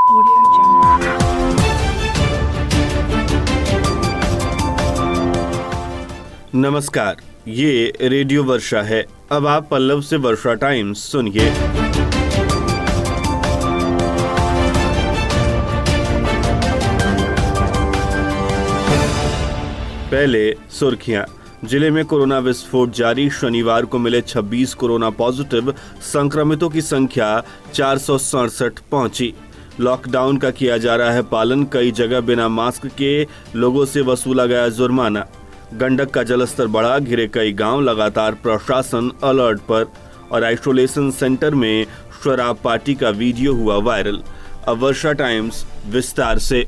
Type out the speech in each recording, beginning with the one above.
Audio Jungle. नमस्कार, ये radio वर्षा है। अब आप पल्लव से वर्षा टाइम्स सुनिए। पहले सुर्खियां। जिले में कोरोना विस्फोट जारी। शनिवार को मिले 26 कोरोना पॉजिटिव। संक्रमितों की संख्या 467 पहुंची। लॉकडाउन का किया जा रहा है पालन। कई जगह बिना मास्क के लोगों से वसूला गया जुर्माना। गंडक का जलस्तर बढ़ा। घिरे कई गांव। लगातार प्रशासन अलर्ट पर। और आइसोलेशन सेंटर में शराब पार्टी का वीडियो हुआ वायरल। अब वर्षा टाइम्स विस्तार से।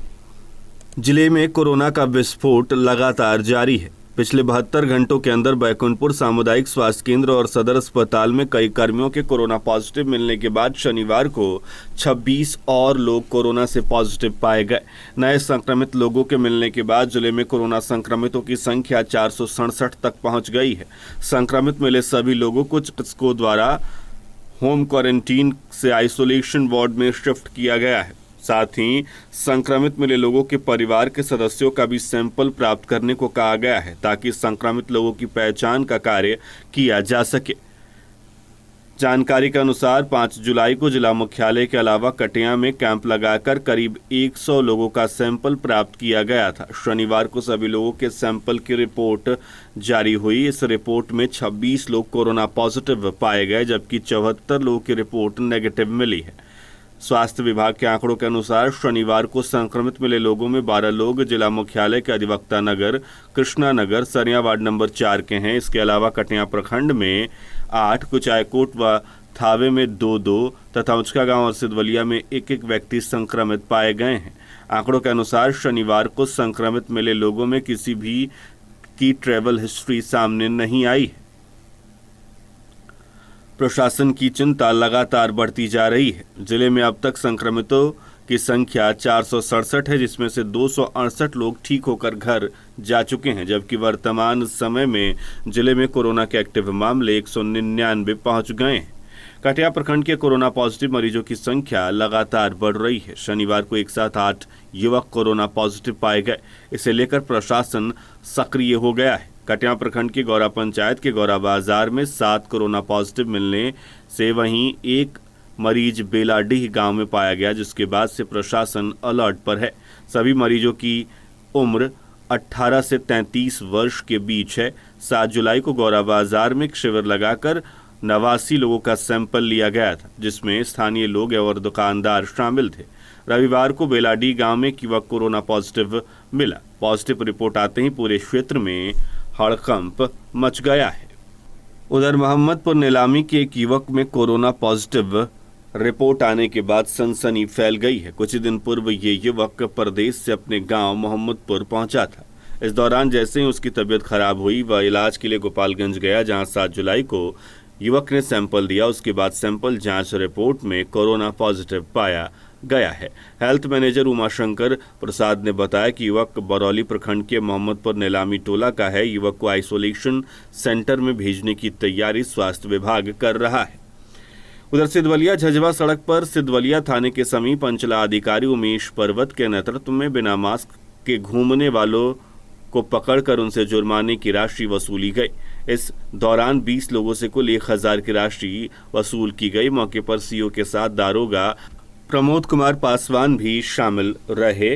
जिले में कोरोना का विस्फोट लगातार जारी है। पिछले 72 घंटों के अंदर बैकुंठपुर सामुदायिक स्वास्थ्य केंद्र और सदर अस्पताल में कई कर्मियों के कोरोना पॉजिटिव मिलने के बाद शनिवार को 26 और लोग कोरोना से पॉजिटिव पाए गए। नए संक्रमित लोगों के मिलने के बाद जिले में कोरोना संक्रमितों की संख्या 467 तक पहुंच गई है। संक्रमित मिले सभी लोगों को चिकित्सकों द्वारा होम क्वारंटीन से आइसोलेशन वार्ड में शिफ्ट किया गया है। साथ ही संक्रमित मिले लोगों के परिवार के सदस्यों का भी सैंपल प्राप्त करने को कहा गया है ताकि संक्रमित लोगों की पहचान का कार्य किया जा सके। जानकारी के अनुसार 5 जुलाई को जिला मुख्यालय के अलावा कटिया में कैंप लगाकर करीब 100 लोगों का सैंपल प्राप्त किया गया था। शनिवार को सभी लोगों के सैंपल की रिपोर्ट जारी हुई। इस रिपोर्ट में 26 लोग कोरोना पॉजिटिव पाए गए जबकि 74 लोगों की रिपोर्ट नेगेटिव मिली है। स्वास्थ्य विभाग के आंकड़ों के अनुसार शनिवार को संक्रमित मिले लोगों में 12 लोग जिला मुख्यालय के अधिवक्ता नगर, कृष्णा नगर, सरिया वार्ड नंबर 4 के हैं। इसके अलावा कटिया प्रखंड में 8, कुचायकोट व थावे में 2 तथा उचका गांव और सिद्धवलिया में 1 व्यक्ति संक्रमित पाए गए हैं। आंकड़ों के अनुसार शनिवार को संक्रमित मिले लोगों में किसी भी की ट्रैवल हिस्ट्री सामने नहीं आई है। प्रशासन की चिंता लगातार बढ़ती जा रही है। जिले में अब तक संक्रमितों की संख्या 467 है जिसमें से 268 लोग ठीक होकर घर जा चुके हैं जबकि वर्तमान समय में जिले में कोरोना के एक्टिव मामले 199 पहुंच गए हैं। कटिया प्रखंड के कोरोना पॉजिटिव मरीजों की संख्या लगातार बढ़ रही है। शनिवार को एक साथ 8 युवक कोरोना पॉजिटिव पाए गए। इसे लेकर प्रशासन सक्रिय हो गया है। कटिया प्रखंड के गौरा पंचायत के गौरा बाजार में 7 कोरोना पॉजिटिव मिलने से वहीं 1 मरीज बेलाडीह गांव में पाया गया जिसके बाद से प्रशासन अलर्ट पर है। सभी मरीजों की उम्र 18 से 33 वर्ष के बीच है। 7 जुलाई को गौरा बाजार में एक शिविर लगाकर 89 लोगों का सैंपल लिया गया था जिसमें स्थानीय लोग और दुकानदार शामिल थे। रविवार को बेलाडीह गांव में एक युवक कोरोना पॉजिटिव मिला। पॉजिटिव रिपोर्ट आते ही पूरे क्षेत्र में हड़कंप मच गया है। उधर मोहम्मदपुर नीलामी के एक युवक में कोरोना पॉजिटिव रिपोर्ट आने के बाद सनसनी फैल गई है। कुछ दिन पूर्व ये युवक परदेश से अपने गांव मोहम्मदपुर पहुंचा था। इस दौरान जैसे ही उसकी तबीयत खराब हुई वह इलाज के लिए गोपालगंज गया जहां 7 जुलाई को युवक ने सैंपल दिया। उसके बाद सैंपल जांच रिपोर्ट में कोरोना पॉजिटिव पाया गया है। हेल्थ मैनेजर उमाशंकर प्रसाद ने बताया कि युवक बरौली प्रखंड के मोहम्मदपुर नीलामी टोला का है। युवक को आइसोलेशन सेंटर में भेजने की तैयारी स्वास्थ्य विभाग कर रहा है। उधर सिद्धवलिया झझवा सड़क पर सिद्धवलिया थाने के समीप अंचला अधिकारी उमेश पर्वत के नेतृत्व में बिना मास्क के घूमने वालों को पकड़कर उनसे जुर्माने की राशि वसूली गई। इस दौरान 20 लोगों से कुल 1000 की राशि वसूल की गई। मौके पर सीओ के साथ दारोगा प्रमोद कुमार पासवान भी शामिल रहे।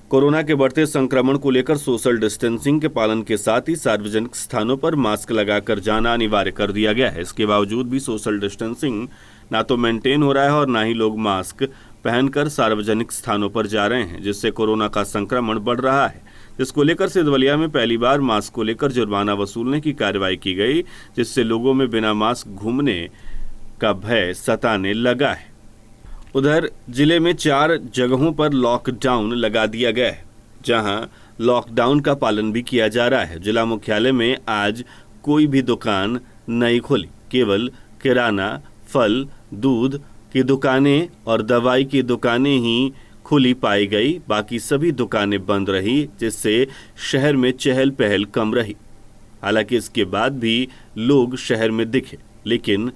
कोरोना के बढ़ते संक्रमण को लेकर सोशल डिस्टेंसिंग के पालन के साथ ही सार्वजनिक स्थानों पर मास्क लगाकर जाना अनिवार्य कर दिया गया है। इसके बावजूद भी सोशल डिस्टेंसिंग ना तो मेंटेन हो रहा है और ना ही लोग मास्क पहनकर सार्वजनिक स्थानों पर जा रहे हैं जिससे कोरोना का संक्रमण बढ़ रहा है। जिसको लेकर सिद्धवलिया में पहली बार मास्क को लेकर जुर्माना वसूलने की कार्रवाई की गई जिससे लोगों में बिना मास्क घूमने का भय सताने लगा है। उधर जिले में 4 जगहों पर लॉकडाउन लगा दिया गया है जहां लॉकडाउन का पालन भी किया जा रहा है। जिला मुख्यालय में आज कोई भी दुकान नहीं खुली। केवल किराना, फल, दूध की दुकानें और दवाई की दुकानें ही खुली पाई गई। बाकी सभी दुकानें बंद रही जिससे शहर में चहल पहल कम रही। हालांकि इसके बाद भी लोग शहर में दिखे लेकिन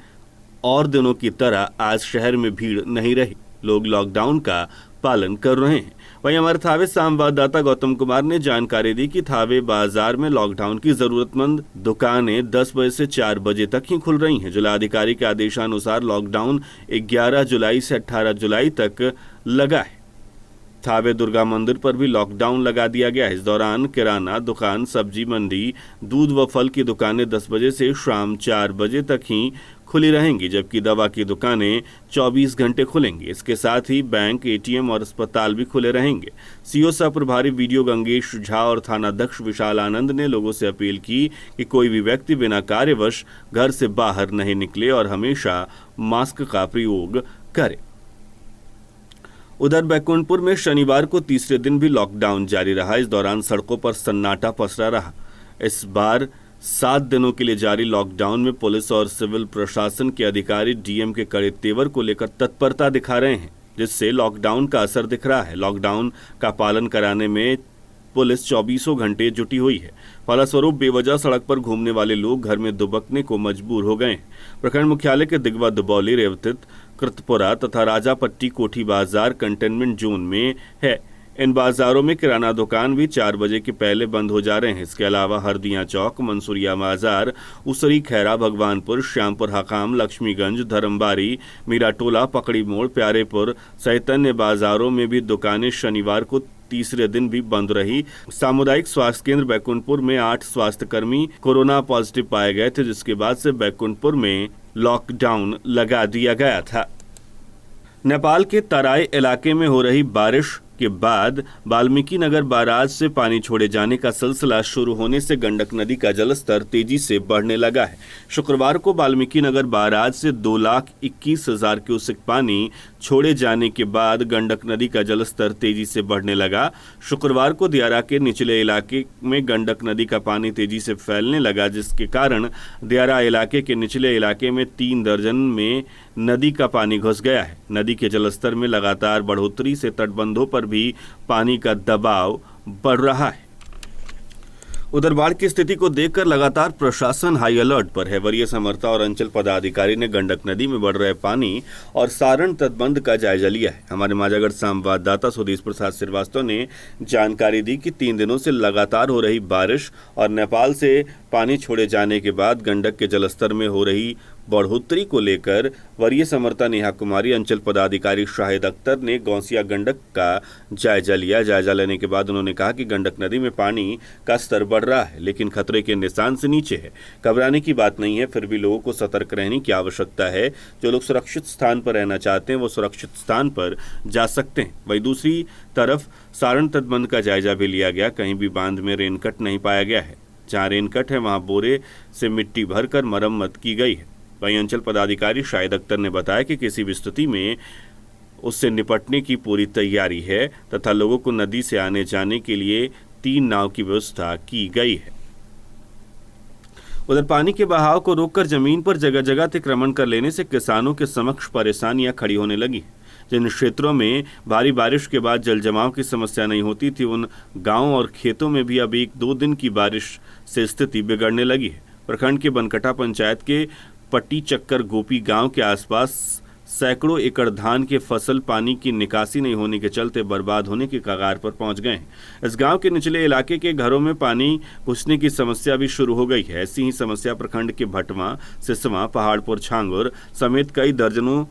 और दिनों की तरह आज शहर में भीड़ नहीं रही। लोग लॉकडाउन का पालन कर रहे हैं। वहीं हमारे थावे संवाददाता गौतम कुमार ने जानकारी दी कि थावे बाजार में लॉकडाउन की जरूरतमंद दुकानें 10 बजे से 4 बजे तक ही खुल रही हैं। जिलाधिकारी के आदेशानुसार लॉकडाउन 11 जुलाई से 18 जुलाई तक लगा है। थावे दुर्गा मंदिर पर भी लॉकडाउन लगा दिया गया है। इस दौरान किराना दुकान, सब्जी मंडी, दूध व फल की दुकानें 10 बजे से शाम 4 बजे तक ही खुली रहेंगी, जबकि दवा की दुकानें 24 घंटे खुलेंगी। इसके साथ ही बैंक, एटीएम और अस्पताल भी खुले रहेंगे। सीओ सह प्रभारी वीडियो गंगेश झा और थानाध्यक्ष विशाल आनंद ने लोगों से अपील की कि कोई भी व्यक्ति बिना कार्यवश घर से बाहर नहीं निकले और हमेशा मास्क का प्रयोग करे। उधर बैकुंठपुर में शनिवार को तीसरे दिन भी लॉकडाउन जारी रहा। इस दौरान सड़कों पर सन्नाटा पसरा रहा। इस बार 7 दिनों के लिए जारी लॉकडाउन में पुलिस और सिविल प्रशासन के अधिकारी डीएम के कड़े तेवर को लेकर तत्परता दिखा रहे हैं, जिससे लॉकडाउन का असर दिख रहा है। लॉकडाउन का पालन कराने में पुलिस 24 घंटे जुटी हुई है। फलस्वरूप बेवजह सड़क पर घूमने वाले लोग घर में दुबकने को मजबूर हो गए हैं। प्रखंड मुख्यालय के दिगवा, दुबौली, रेवतित, कृतपुरा तथा राजापट्टी कोठी बाजार कंटेनमेंट जोन में है। इन बाजारों में किराना दुकान भी 4 बजे के पहले बंद हो जा रहे हैं। इसके अलावा हरदिया चौक, मंसूरिया बाजार, उसरी, खैरा, भगवानपुर, श्यामपुर हकाम, लक्ष्मीगंज, धर्मबारी, मीराटोला, पकड़ी मोड़, प्यारेपुर सहित अन्य बाजारों में भी दुकानें शनिवार को तीसरे दिन भी बंद रही। सामुदायिक स्वास्थ्य केंद्र बैकुंठपुर में 8 स्वास्थ्यकर्मी कोरोना पॉजिटिव पाए गए थे, जिसके बाद से बैकुंठपुर में लॉकडाउन लगा दिया गया था। नेपाल के तराई इलाके में हो रही बारिश के बाद वाल्मीकि नगर बैराज से पानी छोड़े जाने का सिलसिला शुरू होने से गंडक नदी का जलस्तर तेजी से बढ़ने लगा है। शुक्रवार को वाल्मीकि नगर बैराज से 2,21,000 क्यूसेक पानी छोड़े जाने के बाद गंडक नदी का जलस्तर तेजी से बढ़ने लगा। शुक्रवार को दियारा के निचले इलाके में गंडक नदी का पानी तेजी से फैलने लगा, जिसके कारण दियारा इलाके के निचले इलाके में 3 दर्जन में नदी का पानी घुस गया है। नदी के जलस्तर में लगातार बढ़ोतरी से तटबंधों पर भी पानी का दबाव बढ़ रहा है। उधर बाढ़ की स्थिति को देखकर लगातार प्रशासन हाई अलर्ट पर है। वरीय समर्था और अंचल पदाधिकारी ने गंडक नदी में बढ़ रहे पानी और सारण तटबंध का जायजा लिया है। हमारे माझागढ़ संवाददाता सुदेश प्रसाद श्रीवास्तव ने जानकारी दी कि 3 दिनों से लगातार हो रही बारिश और नेपाल से पानी छोड़े जाने के बाद गंडक के जलस्तर में हो रही बढ़ोतरी को लेकर वरीय समर्था नेहा कुमारी, अंचल पदाधिकारी शाहिद अख्तर ने गौसिया गंडक का जायजा लिया। जायजा लेने के बाद उन्होंने कहा कि गंडक नदी में पानी का स्तर बढ़ रहा है, लेकिन खतरे के निशान से नीचे है। घबराने की बात नहीं है, फिर भी लोगों को सतर्क रहने की आवश्यकता है। जो लोग सुरक्षित स्थान पर रहना चाहते हैं वो सुरक्षित स्थान पर जा सकते हैं। वहीं दूसरी तरफ सारण तटबंध का जायजा भी लिया गया। कहीं भी बांध में रेनकट नहीं पाया गया है। जहाँ रेनकट है वहाँ बोरे से मिट्टी भरकर मरम्मत की गई है। वहीं अंचल पदाधिकारी शाहिद अख्तर ने बताया कि किसी भी स्थिति में उससे निपटने की पूरी तैयारी है तथा लोगों को नदी से आने जाने के लिए 3 नाव की व्यवस्था की गई है। उधर पानी के बहाव को रोककर जमीन पर जगह जगह अतिक्रमण कर लेने से किसानों के समक्ष परेशानियां खड़ी होने लगी। जिन क्षेत्रों में भारी बारिश के बाद जल जमाव की समस्या नहीं होती थी, उन गांवों और खेतों में भी अब 1-2 दिन की बारिश से स्थिति बिगड़ने लगी है। प्रखंड के बनकटा पंचायत के पट्टी चक्कर गोपी गांव के आसपास सैकड़ों एकड़ धान के फसल पानी की निकासी नहीं होने के चलते बर्बाद होने के कगार पर पहुंच गए हैं। इस गांव के निचले इलाके के घरों में पानी घुसने की समस्या भी शुरू हो गई है। ऐसी ही समस्या प्रखंड के भटवा, सिसवा, पहाड़पुर, छांगुर समेत कई दर्जनों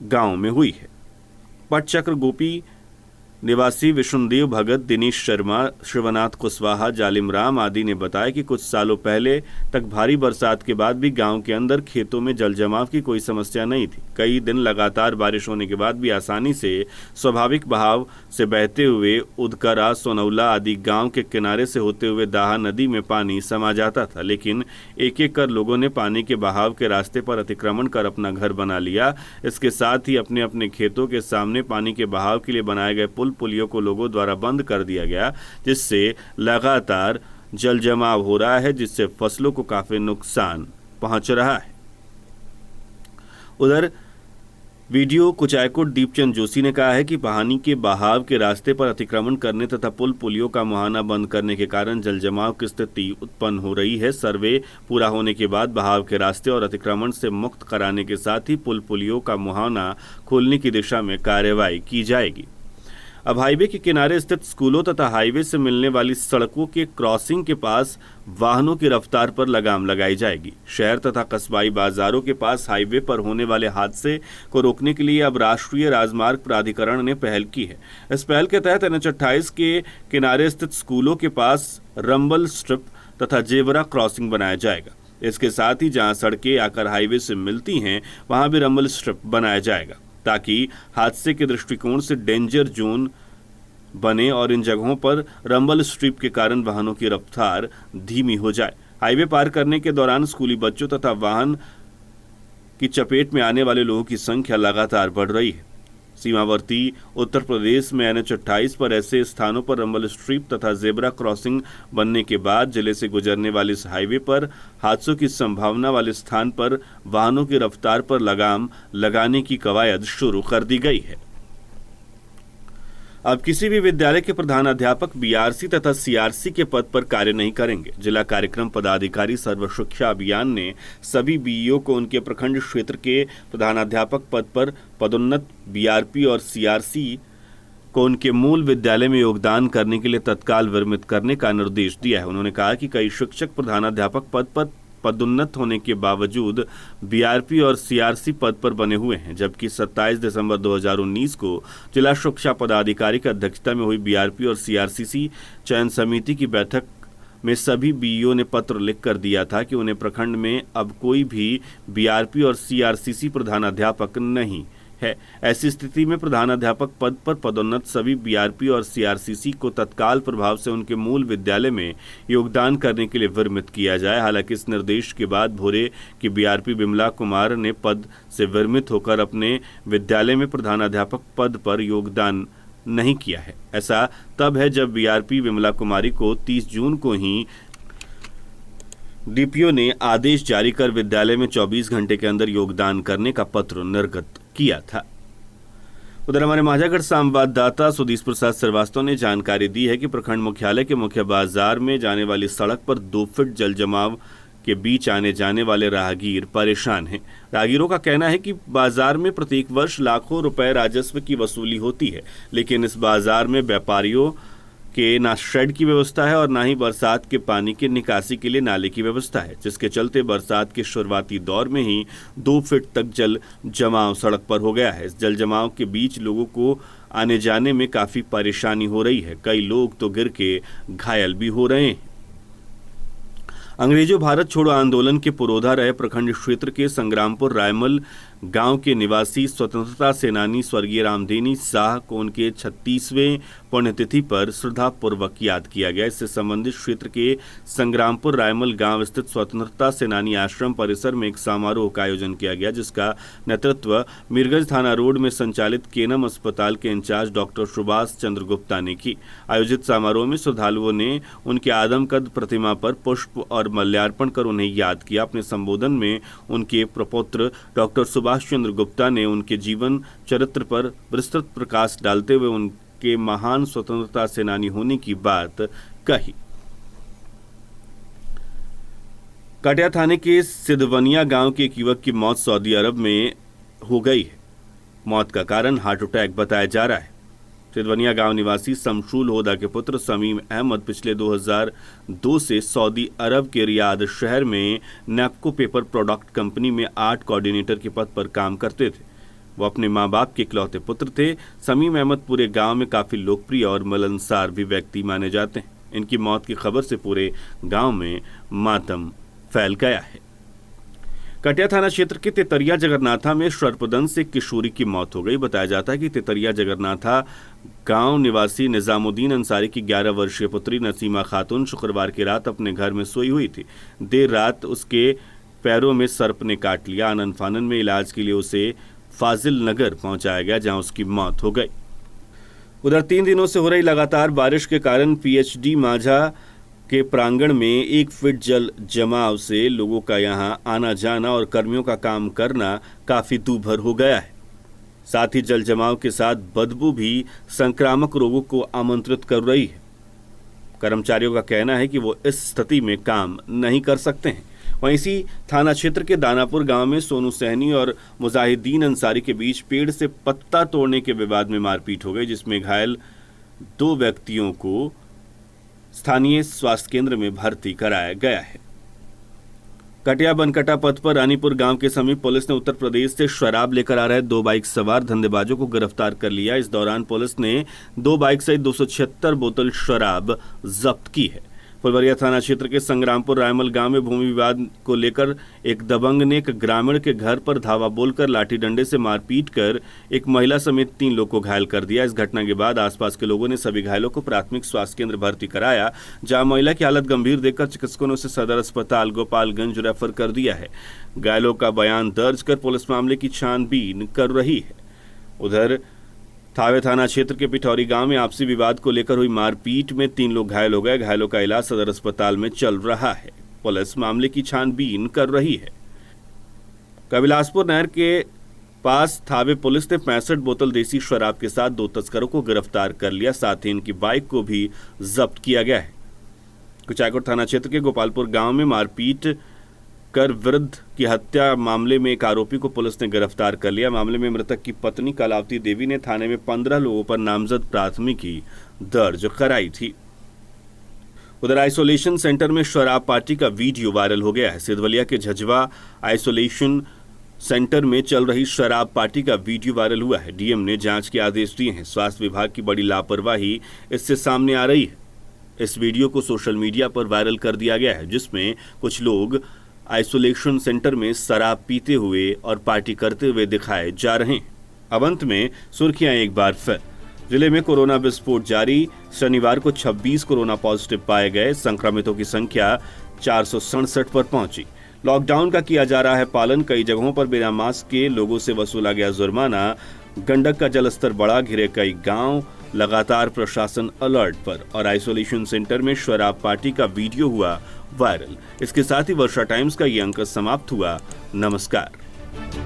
गांव में हुई है। पटचक्र गोपी निवासी विष्णुदेव भगत, दिनेश शर्मा, शिवनाथ कुशवाहा, जालिम राम आदि ने बताया कि कुछ सालों पहले तक भारी बरसात के बाद भी गांव के अंदर खेतों में जल जमाव की कोई समस्या नहीं थी। कई दिन लगातार बारिश होने के बाद भी आसानी से स्वाभाविक बहाव से बहते हुए उदकरा, सोनौला आदि गांव के किनारे से होते हुए दाहा नदी में पानी समा जाता था। लेकिन एक एक कर लोगों ने पानी के बहाव के रास्ते पर अतिक्रमण कर अपना घर बना लिया। इसके साथ ही अपने अपने खेतों के सामने पानी के बहाव के लिए बनाए गए पुलियों को लोगों द्वारा बंद कर दिया गया, जिससे लगातार जल जमाव हो रहा है, जिससे फसलों को काफी नुकसान पहुंच रहा है। उधर वीडियो कुचायकोट दीपचंद जोशी ने कहा है कि पानी के बहाव के रास्ते पर अतिक्रमण करने तथा पुल पुलियों का मुहाना बंद करने के कारण जलजमाव की स्थिति उत्पन्न हो रही है। सर्वे पूरा होने के बाद बहाव के रास्ते और अतिक्रमण से मुक्त कराने के साथ ही पुल पुलियों का मुहाना खोलने की दिशा में कार्यवाही की जाएगी। अब हाईवे के किनारे स्थित स्कूलों तथा हाईवे से मिलने वाली सड़कों के क्रॉसिंग के पास वाहनों की रफ्तार पर लगाम लगाई जाएगी। शहर तथा कस्बाई बाजारों के पास हाईवे पर होने वाले हादसे को रोकने के लिए अब राष्ट्रीय राजमार्ग प्राधिकरण ने पहल की है। इस पहल के तहत NH-28 के किनारे स्थित स्कूलों के पास रंबल स्ट्रिप तथा जेबरा क्रॉसिंग बनाया जाएगा। इसके साथ ही जहां सड़कें आकर हाईवे से मिलती हैं वहां भी रंबल स्ट्रिप बनाया जाएगा ताकि हादसे के दृष्टिकोण से डेंजर जोन बने और इन जगहों पर रंबल स्ट्रिप के कारण वाहनों की रफ्तार धीमी हो जाए। हाईवे पार करने के दौरान स्कूली बच्चों तथा वाहन की चपेट में आने वाले लोगों की संख्या लगातार बढ़ रही है। सीमावर्ती उत्तर प्रदेश में NH-28 पर ऐसे स्थानों पर रंबल स्ट्रिप तथा जेब्रा क्रॉसिंग बनने के बाद जिले से गुजरने वाले इस हाईवे पर हादसों की संभावना वाले स्थान पर वाहनों की रफ्तार पर लगाम लगाने की कवायद शुरू कर दी गई है। अब किसी भी विद्यालय के प्रधानाध्यापक BRC तथा CRC के पद पर कार्य नहीं करेंगे। जिला कार्यक्रम पदाधिकारी सर्व शिक्षा अभियान ने सभी BEO को उनके प्रखंड क्षेत्र के प्रधानाध्यापक पद पर पदोन्नत BRP और CRC को उनके मूल विद्यालय में योगदान करने के लिए तत्काल विरमित करने का निर्देश दिया है। उन्होंने कहा कि कई शिक्षक प्रधानाध्यापक पद पर पदोन्नत होने के बावजूद BRP और CRC पद पर बने हुए हैं, जबकि 27 दिसंबर 2019 को जिला शिक्षा पदाधिकारी की अध्यक्षता में हुई BRP और CRCC चयन समिति की बैठक में सभी BEO ने पत्र लिखकर दिया था कि उन्हें प्रखंड में अब कोई भी BRP और CRCC प्रधानाध्यापक नहीं है। ऐसी स्थिति में प्रधानाध्यापक पद पर पदोन्नत सभी BRP और CRCC को तत्काल प्रभाव से उनके मूल विद्यालय में योगदान करने के लिए विरमित किया जाए। हालांकि इस निर्देश के बाद भोरे की BRP बिमला कुमार ने पद से विरमित होकर अपने विद्यालय में प्रधानाध्यापक पद पर योगदान नहीं किया है। ऐसा तब है जब BRP बिमला कुमारी को 30 जून को ही DPO ने आदेश जारी कर विद्यालय में 24 घंटे के अंदर योगदान करने का पत्र निर्गत किया था। उधर हमारे माझागढ़ संवाददाता सुधीश प्रसाद श्रीवास्तव ने जानकारी दी है कि प्रखंड मुख्यालय के मुख्य बाजार में जाने वाली सड़क पर 2 फीट जल जमाव के बीच आने जाने वाले राहगीर परेशान हैं। राहगीरों का कहना है कि बाजार में प्रत्येक वर्ष लाखों रुपए राजस्व की वसूली होती है, लेकिन इस बाजार में व्यापारियों के ना शेड की व्यवस्था है और ना ही बरसात के पानी की निकासी के लिए नाले की व्यवस्था है, जिसके चलते बरसात के शुरुआती दौर में ही 2 फीट तक जल जमाव सड़क पर हो गया है। इस जल जमाव के बीच लोगों को आने जाने में काफी परेशानी हो रही है। कई लोग तो गिर के घायल भी हो रहे हैं। अंग्रेजों भारत छोड़ो आंदोलन के पुरोधा रहे प्रखंड क्षेत्र के संग्रामपुर रायमल गांव के निवासी स्वतंत्रता सेनानी स्वर्गीय रामधेनी शाह को उनके 36वें पुण्यतिथि पर श्रद्धापूर्वक याद किया गया। इससे संबंधित क्षेत्र के संग्रामपुर रायमल गांव स्थित स्वतंत्रता सेनानी आश्रम परिसर में एक समारोह का आयोजन किया गया, जिसका नेतृत्व मीरगंज थाना रोड में संचालित केनम अस्पताल के इंचार्ज डॉक्टर सुभाष चंद्र गुप्ता ने की। आयोजित समारोह में श्रद्धालुओं ने उनके आदमकद प्रतिमा पर पुष्प और माल्यार्पण कर उन्हें याद किया। अपने संबोधन में उनके प्रपौत्र डॉक्टर सुभाष चंद्र गुप्ता ने उनके जीवन चरित्र पर विस्तृत प्रकाश डालते हुए उनके महान स्वतंत्रता सेनानी होने की बात कही। कटिया थाने के सिद्धवनिया गांव के एक युवक की मौत सऊदी अरब में हो गई है। मौत का कारण हार्ट अटैक बताया जा रहा है। सिद्धवनिया गांव निवासी शमशूल होदा के पुत्र समीम अहमद पिछले 2002 से सऊदी अरब के रियाद शहर में नेपको पेपर प्रोडक्ट कंपनी में आर्ट कोऑर्डिनेटर के पद पर काम करते थे। वो अपने मां बाप के इकलौते पुत्र थे। समीम अहमद पूरे गांव में काफी लोकप्रिय और मिलनसार भी व्यक्ति माने जाते हैं। इनकी मौत की खबर से पूरे गांव में मातम फैल गया है। कटिया थाना क्षेत्र के तेतरिया जगरनाथा में सर्पदंश से किशोरी की मौत हो गई। बताया जाता है कि तेतरिया जगरनाथा गांव निवासी निजामुद्दीन अंसारी की 11 वर्षीय पुत्री नसीमा खातून शुक्रवार की रात अपने घर में सोई हुई थी। देर रात उसके पैरों में सर्प ने काट लिया। आनन फानन में इलाज के लिए उसे फाजिल नगर पहुंचाया गया, जहां उसकी मौत हो गई। उधर 3 दिनों से हो रही लगातार बारिश के कारण PHD माझा के प्रांगण में 1 फीट जल जमाव से लोगों का यहां आना जाना और कर्मियों का काम करना काफी दूभर हो गया है। साथ ही जल जमाव के साथ बदबू भी संक्रामक रोगों को आमंत्रित कर रही है। कर्मचारियों का कहना है कि वो इस स्थिति में काम नहीं कर सकते हैं। वहीं इसी थाना क्षेत्र के दानापुर गांव में सोनू सहनी और मुजाहिदीन अंसारी के बीच पेड़ से पत्ता तोड़ने के विवाद में मारपीट हो गई, जिसमें घायल 2 व्यक्तियों को स्थानीय स्वास्थ्य केंद्र में भर्ती कराया गया है। कटिया बनकटा पथ पर रानीपुर गांव के समीप पुलिस ने उत्तर प्रदेश से शराब लेकर आ रहे 2 बाइक सवार धंधेबाजों को गिरफ्तार कर लिया। इस दौरान पुलिस ने 2 बाइक सहित 276 बोतल शराब जब्त की है। फुलवरिया थाना क्षेत्र के संग्रामपुर रायमल गांव में भूमि विवाद को लेकर एक दबंग ने एक ग्रामीण के घर पर धावा बोलकर लाठी डंडे से मारपीट कर एक महिला समेत 3 लोग को घायल कर दिया। इस घटना के बाद आसपास के लोगों ने सभी घायलों को प्राथमिक स्वास्थ्य केंद्र भर्ती कराया, जहां महिला की हालत गंभीर देखकर चिकित्सकों ने उसे सदर अस्पताल गोपालगंज रेफर कर दिया है। घायलों का बयान दर्ज कर पुलिस मामले की छानबीन कर रही है। उधर थावे थाना क्षेत्र के पिठौरी गांव में आपसी विवाद को लेकर हुई मारपीट में 3 लोग घायल हो गए। घायलों का इलाज सदर अस्पताल में चल रहा है। पुलिस मामले की छानबीन कर रही है। कबिलासपुर नहर के पास थावे पुलिस ने 65 बोतल देसी शराब के साथ 2 तस्करों को गिरफ्तार कर लिया, साथ ही इनकी बाइक को भी जब्त किया गया है। कुचायकोट थाना क्षेत्र के गोपालपुर गांव में मारपीट कर वृद्ध की हत्या मामले में एक आरोपी को पुलिस ने गिरफ्तार कर लिया। मामले में मृतक की पत्नी कलावती देवी ने थाने में 15 लोगों पर नामजद प्राथमिकी दर्ज कराई थी। उधर आइसोलेशन सेंटर में शराब पार्टी का वीडियो वायरल हो गया है। सिधवलिया के झज्जवा आइसोलेशन सेंटर में चल रही शराब पार्टी का वीडियो वायरल हुआ है। डीएम ने जांच के आदेश दिए हैं। स्वास्थ्य विभाग की बड़ी लापरवाही इससे सामने आ रही है। इस वीडियो को सोशल मीडिया पर वायरल कर दिया गया है, जिसमें कुछ लोग आइसोलेशन सेंटर में शराब पीते हुए और पार्टी करते हुए दिखाए जा रहे हैं। अब अंत में सुर्खियां एक बार फिर। जिले में कोरोना विस्फोट जारी। शनिवार को 26 कोरोना पॉजिटिव पाए गए। संक्रमितों की संख्या 467 पर पहुंची। लॉकडाउन का किया जा रहा है पालन। कई जगहों पर बिना मास्क के लोगों से वसूला गया जुर्माना। गंडक का जलस्तर बढ़ा, घिरे कई गांव। लगातार प्रशासन अलर्ट पर। और आइसोलेशन सेंटर में शराब पार्टी का वीडियो हुआ वायरल। इसके साथ ही वर्षा टाइम्स का ये अंक समाप्त हुआ। नमस्कार।